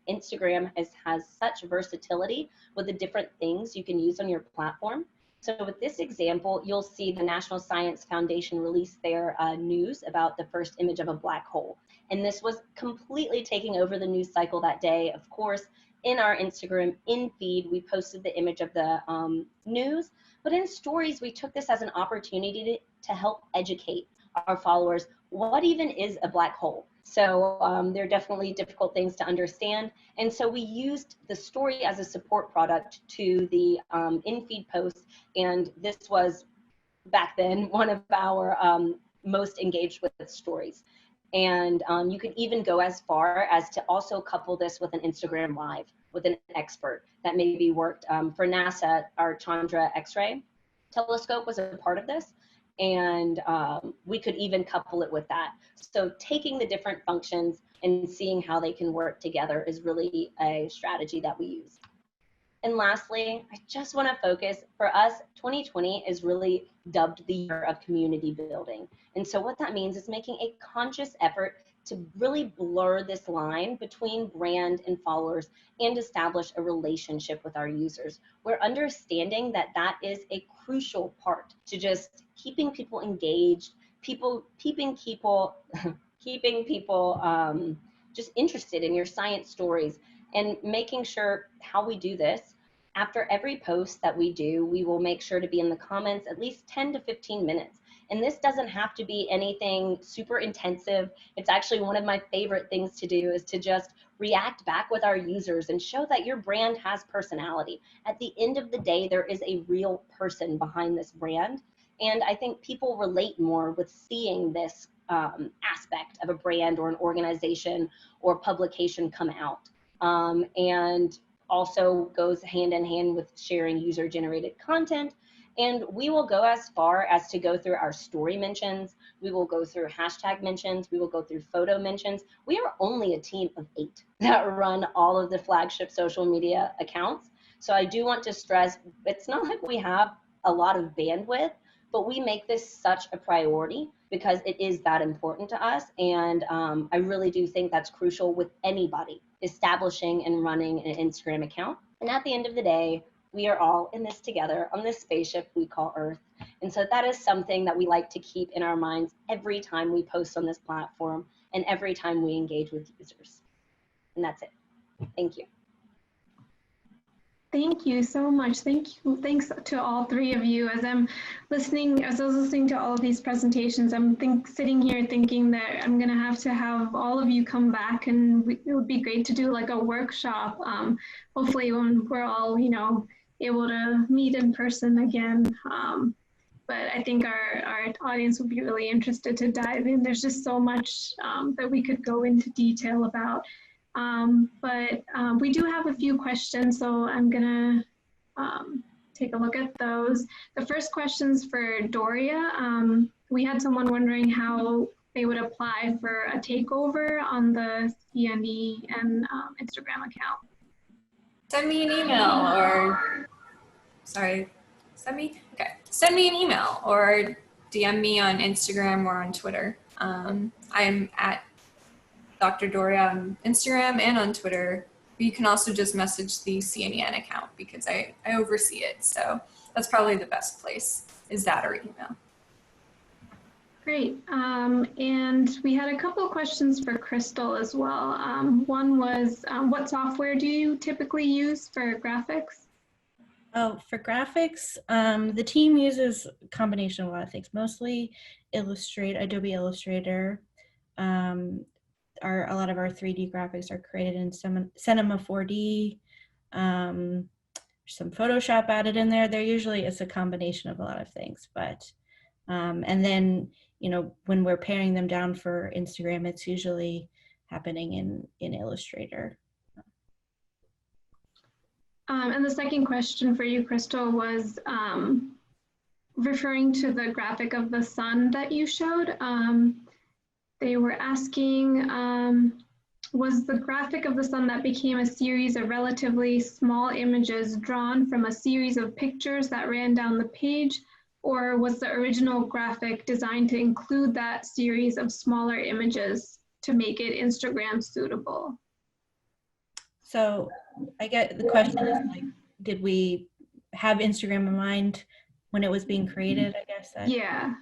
Instagram has such versatility with the different things you can use on your platform. So with this example, you'll see the National Science Foundation release their news about the first image of a black hole. And this was completely taking over the news cycle that day. Of course, in our Instagram feed, we posted the image of the news, but in stories, we took this as an opportunity to help educate our followers what even is a black hole. So they're definitely difficult things to understand. And so we used the story as a support product to the in-feed post. And this was back then one of our most engaged with stories. And you could even go as far as to also couple this with an Instagram Live with an expert that maybe worked for NASA. Our Chandra X-ray telescope was a part of this. And we could even couple it with that. So taking the different functions and seeing how they can work together is really a strategy that we use. And lastly, I just want to focus, for us, 2020 is really dubbed the year of community building. And so what that means is making a conscious effort to really blur this line between brand and followers and establish a relationship with our users. We're understanding that that is a crucial part to just keeping people engaged, keeping people just interested in your science stories, and making sure how we do this. After every post that we do, we will make sure to be in the comments at least 10 to 15 minutes. And this doesn't have to be anything super intensive. It's actually one of my favorite things to do is to just react back with our users and show that your brand has personality. At the end of the day, there is a real person behind this brand. And I think people relate more with seeing this aspect of a brand or an organization or publication come out. And also goes hand in hand with sharing user-generated content. And we will go as far as to go through our story mentions. We will go through hashtag mentions. We will go through photo mentions. We are only a team of 8 that run all of the flagship social media accounts. So I do want to stress, it's not like we have a lot of bandwidth, but we make this such a priority because it is that important to us. And I really do think that's crucial with anybody establishing and running an Instagram account. And at the end of the day, we are all in this together on this spaceship we call Earth. And so that is something that we like to keep in our minds every time we post on this platform and every time we engage with users. And that's it. Thank you. Thank you so much. Thank you. Thanks to all 3 of you. As I was listening to all of these presentations, I'm sitting here thinking that I'm going to have all of you come back, and it would be great to do like a workshop. Hopefully when we're all, able to meet in person again. But I think our audience would be really interested to dive in. There's just so much that we could go into detail about. But we do have a few questions, so I'm gonna take a look at those. The first question's for Dorea. We had someone wondering how they would apply for a takeover on the CNE and Instagram account. Send me an email send me an email or DM me on Instagram or on Twitter. I'm at Dr. Dorea on Instagram and on Twitter. You can also just message the CNN account because I oversee it. So that's probably the best place, is that or email. Great. And we had a couple of questions for Chrystal as well. One was, what software do you typically use for graphics? Oh, for graphics, the team uses a combination of a lot of things, mostly Adobe Illustrator. A lot of our 3D graphics are created in Cinema 4D. Some Photoshop added in there. It's a combination of a lot of things, but and then, you know, when we're paring them down for Instagram, it's usually happening in Illustrator. And the second question for you, Chrystal, was referring to the graphic of the sun that you showed. They were asking, was the graphic of the sun that became a series of relatively small images drawn from a series of pictures that ran down the page, or was the original graphic designed to include that series of smaller images to make it Instagram suitable? So I get the question is, like, did we have Instagram in mind when it was being created? I guess that, yeah.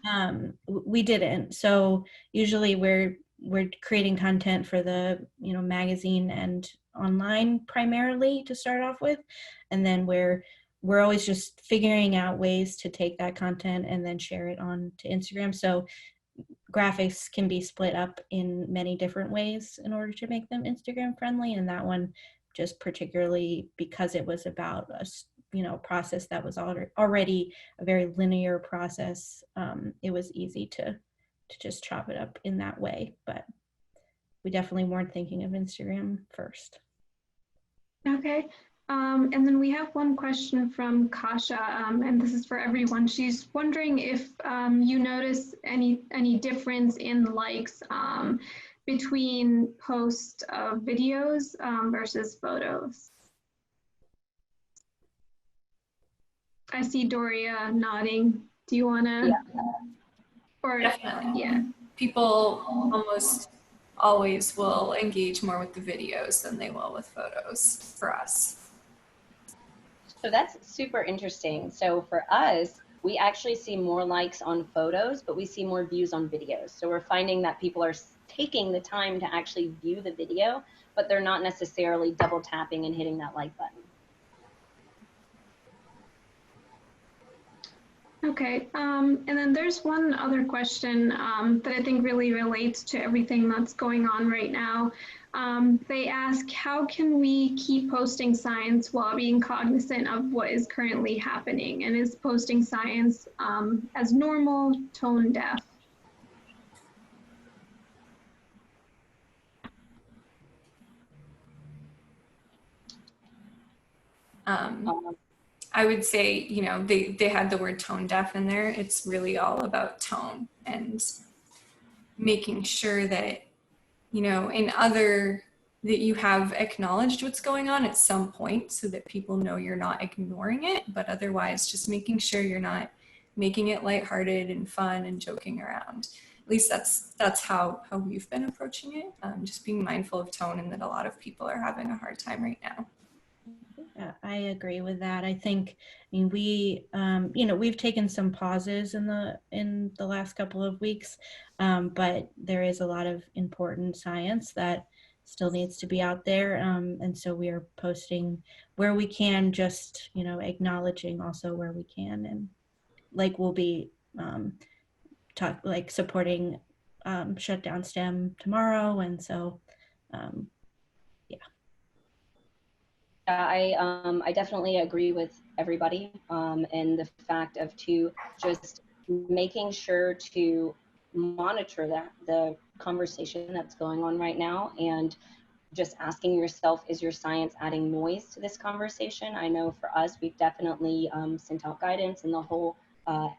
We didn't. So usually we're creating content for the, you know, magazine and online primarily to start off with, and then we're always just figuring out ways to take that content and then share it on to Instagram. So graphics can be split up in many different ways in order to make them Instagram friendly, and that one, just particularly because it was about a, you know, process that was already a very linear process, it was easy to just chop it up in that way. But we definitely weren't thinking of Instagram first. Okay. And then we have one question from Kasha, and this is for everyone. She's wondering if you notice any difference in likes between post videos versus photos. I see Dorea nodding. Do you want to? Yeah. Or, Definitely. yeah. People almost always will engage more with the videos than they will with photos for us. So that's super interesting. So for us, we actually see more likes on photos, but we see more views on videos. So we're finding that people are taking the time to actually view the video, but they're not necessarily double tapping and hitting that like button. Okay, and then there's one other question that I think really relates to everything that's going on right now. They ask, how can we keep posting science while being cognizant of what is currently happening? And is posting science as normal, tone deaf? I would say, you know, they had the word tone deaf in there. It's really all about tone and making sure that, you know, that you have acknowledged what's going on at some point so that people know you're not ignoring it, but otherwise just making sure you're not making it lighthearted and fun and joking around. At least that's how we've been approaching it. Just being mindful of tone, and that a lot of people are having a hard time right now. Yeah, I agree with that. I think, I mean, you know, we've taken some pauses in the last couple of weeks, but there is a lot of important science that still needs to be out there, and so we are posting where we can, just, you know, acknowledging also where we can, and like we'll be supporting Shutdown STEM tomorrow, and so yeah. I definitely agree with everybody, and the fact of just making sure to monitor the conversation that's going on right now, and just asking yourself, is your science adding noise to this conversation? I know for us, we've definitely sent out guidance and the whole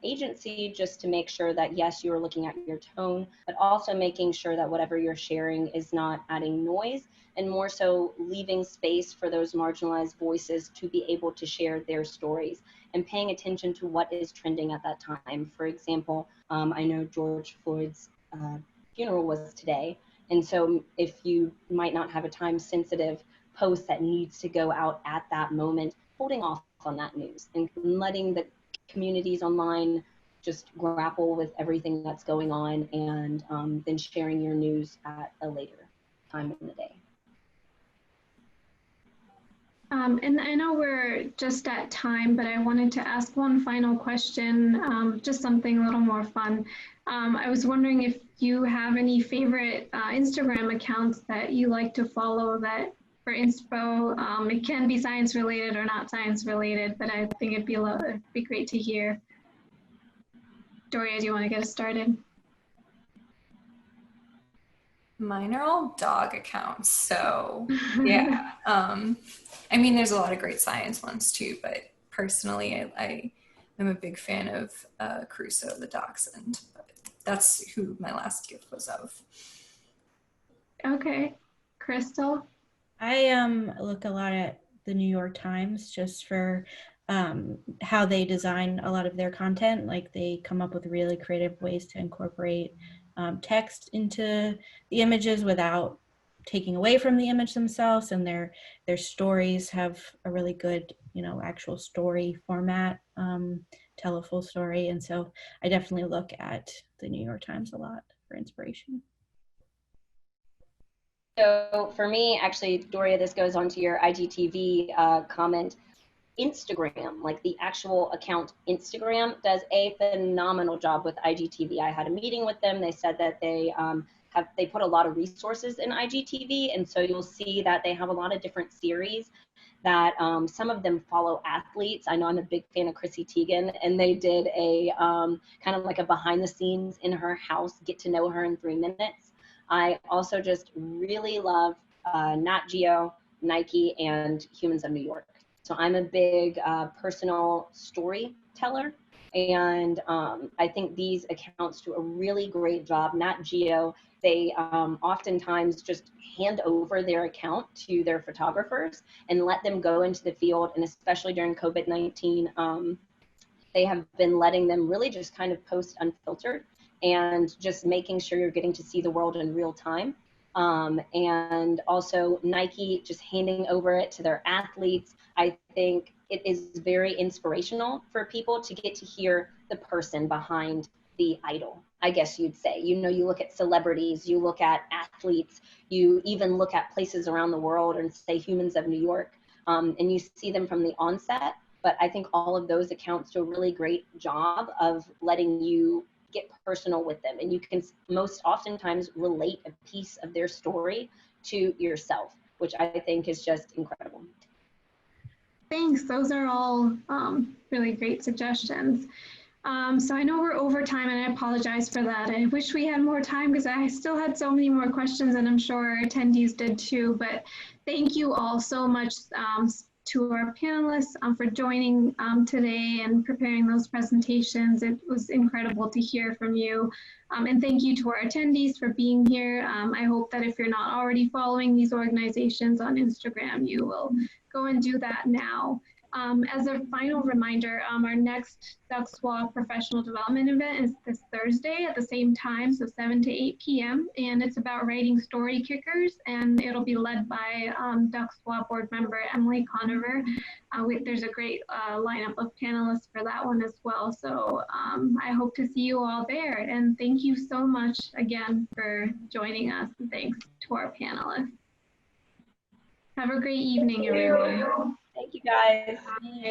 agency, just to make sure that, yes, you are looking at your tone, but also making sure that whatever you're sharing is not adding noise, and more so leaving space for those marginalized voices to be able to share their stories, and paying attention to what is trending at that time. For example, I know George Floyd's funeral was today, and so if you might not have a time sensitive post that needs to go out at that moment, holding off on that news and letting the communities online just grapple with everything that's going on, and then sharing your news at a later time in the day. And I know we're just at time, but I wanted to ask one final question, just something a little more fun. I was wondering if you have any favorite Instagram accounts that you like to follow that for inspo. It can be science related or not science related, but I think it'd be great to hear. Dorea, do you want to get us started? Mine are all dog accounts, so yeah. I mean, there's a lot of great science ones too, but personally, I'm a big fan of Crusoe the dachshund. But that's who my last gift was of. Okay, Chrystal. I look a lot at the New York Times just for how they design a lot of their content. Like they come up with really creative ways to incorporate text into the images without taking away from the image themselves, and their stories have a really good, actual story format, tell a full story. And so I definitely look at the New York Times a lot for inspiration. So for me, actually, Dorea, this goes on to your IGTV comment. Instagram, like the actual account Instagram, does a phenomenal job with IGTV. I had a meeting with them. They said that they put a lot of resources in IGTV, and so you'll see that they have a lot of different series that some of them follow athletes. I know I'm a big fan of Chrissy Teigen, and they did a kind of like a behind the scenes in her house, get to know her in 3 minutes. I also just really love Nat Geo, Nike, and Humans of New York. So I'm a big personal storyteller, and I think these accounts do a really great job. Nat Geo, they oftentimes just hand over their account to their photographers and let them go into the field, and especially during COVID-19, they have been letting them really just kind of post unfiltered and just making sure you're getting to see the world in real time. And also Nike just handing over it to their athletes. I think it is very inspirational for people to get to hear the person behind the idol, I guess you'd say. You look at celebrities, you look at athletes, you even look at places around the world and say Humans of New York, and you see them from the onset. But I think all of those accounts do a really great job of letting you get personal with them, and you can most oftentimes relate a piece of their story to yourself, which I think is just incredible. Thanks. Those are all really great suggestions. So I know we're over time, and I apologize for that. I wish we had more time because I still had so many more questions, and I'm sure our attendees did too. But thank you all so much to our panelists for joining today and preparing those presentations. It was incredible to hear from you. And thank you to our attendees for being here. I hope that if you're not already following these organizations on Instagram, you will go and do that now. As a final reminder, our next DCSWA professional development event is this Thursday at the same time, so 7 to 8 p.m. And it's about writing story kickers, and it'll be led by DCSWA board member Emily Conover. There's a great lineup of panelists for that one as well. So I hope to see you all there. And thank you so much again for joining us. And thanks to our panelists. Have a great evening, everyone. Thank you, guys.